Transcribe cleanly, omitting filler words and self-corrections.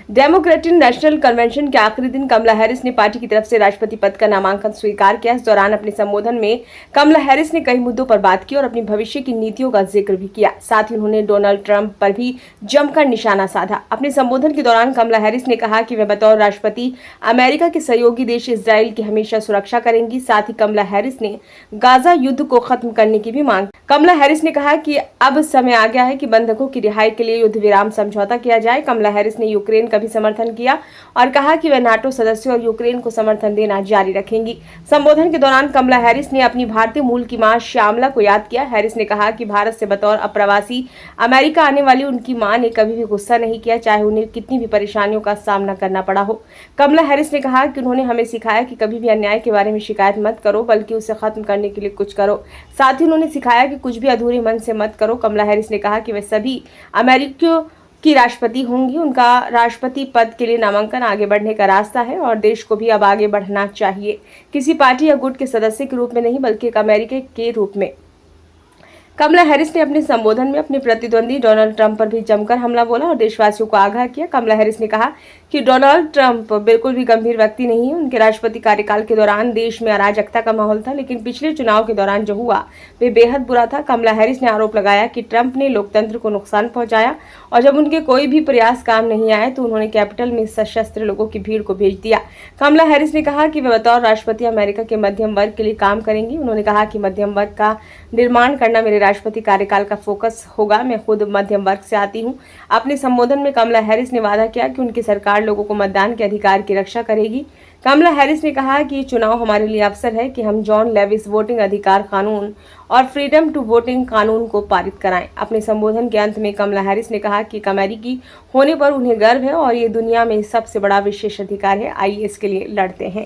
Democratic national convention के आखिरी दिन कमला हैरिस ने पार्टी की तरफ से राष्ट्रपति पद का नामांकन स्वीकार किया। इस दौरान अपने संबोधन में कमला हैरिस ने कई मुद्दों पर बात की और अपनी भविष्य की नीतियों का जिक्र भी किया। साथ ही उन्होंने डोनाल्ड ट्रंप पर भी जमकर निशाना साधा। अपने संबोधन के दौरान कमला हैरिस ने कहा कि वे बतौर राष्ट्रपति अमेरिका के सहयोगी देश इजराइल की हमेशा सुरक्षा करेंगी। साथ ही कमला हैरिस ने गाजा युद्ध को खत्म करने की भी मांग। कमला हैरिस ने कहा कि अब समय आ गया है कि बंधकों की रिहाई के लिए युद्ध विराम समझौता किया जाए। कमला हैरिस ने यूक्रेन का भी समर्थन किया और कहा कि वे नाटो सदस्यों और यूक्रेन को समर्थन देना जारी रखेंगी। संबोधन के दौरान कमला हैरिस ने अपनी भारतीय मूल की मां श्यामला को याद किया। हैरिस ने कहा कि भारत से बतौर अप्रवासी अमेरिका आने वाली उनकी मां ने कभी भी गुस्सा नहीं किया, चाहे उन्हें कितनी भी परेशानियों का सामना करना पड़ा हो। कमला हैरिस ने कहा कि उन्होंने हमें सिखाया कि कभी भी अन्याय के बारे में शिकायत मत करो, बल्कि उसे खत्म करने के लिए कुछ करो। साथ ही उन्होंने सिखाया कि कुछ भी अधूरे मन से मत करो। कमला हैरिस ने कहा कि वे सभी अमेरिकियों की राष्ट्रपति होंगी। उनका राष्ट्रपति पद के लिए नामांकन आगे बढ़ने का रास्ता है और देश को भी अब आगे बढ़ना चाहिए, किसी पार्टी या गुट के सदस्य के रूप में नहीं, बल्कि एक अमेरिकी के रूप में। कमला हैरिस ने अपने संबोधन में अपने प्रतिद्वंदी डोनाल्ड ट्रंप पर भी जमकर हमला बोला और देशवासियों को आगाह किया। कमला हैरिस ने कहा कि डोनाल्ड ट्रंप बिल्कुल भी गंभीर व्यक्ति नहीं है। उनके राष्ट्रपति कार्यकाल के दौरान देश में अराजकता का माहौल था, लेकिन पिछले चुनाव के दौरान जो हुआ वे बेहद बुरा था। कमला हैरिस ने आरोप लगाया कि ट्रंप ने लोकतंत्र को नुकसान पहुंचाया और जब उनके कोई भी प्रयास काम नहीं आए तो उन्होंने कैपिटल में सशस्त्र लोगों की भीड़ को भेज दिया। कमला हैरिस ने कहा कि वे बतौर राष्ट्रपति अमेरिका के मध्यम वर्ग के लिए काम करेंगी। उन्होंने कहा कि मध्यम वर्ग का निर्माण करना मेरे राष्ट्रपति कार्यकाल का फोकस होगा। मैं खुद मध्यम वर्ग से आती हूं। अपने संबोधन में कमला हैरिस ने वादा किया कि उनकी सरकार लोगों को मतदान के अधिकार की रक्षा करेगी। कमला हैरिस ने कहा कि ये चुनाव हमारे लिए अवसर है कि हम जॉन लेविस वोटिंग अधिकार कानून और फ्रीडम टू वोटिंग कानून को पारित कराएं। अपने संबोधन के अंत में कमला हैरिस ने कहा कि एक अमेरिकी होने पर उन्हें गर्व है और ये दुनिया में सबसे बड़ा विशेष अधिकार है। आइए इसके लिए लड़ते हैं।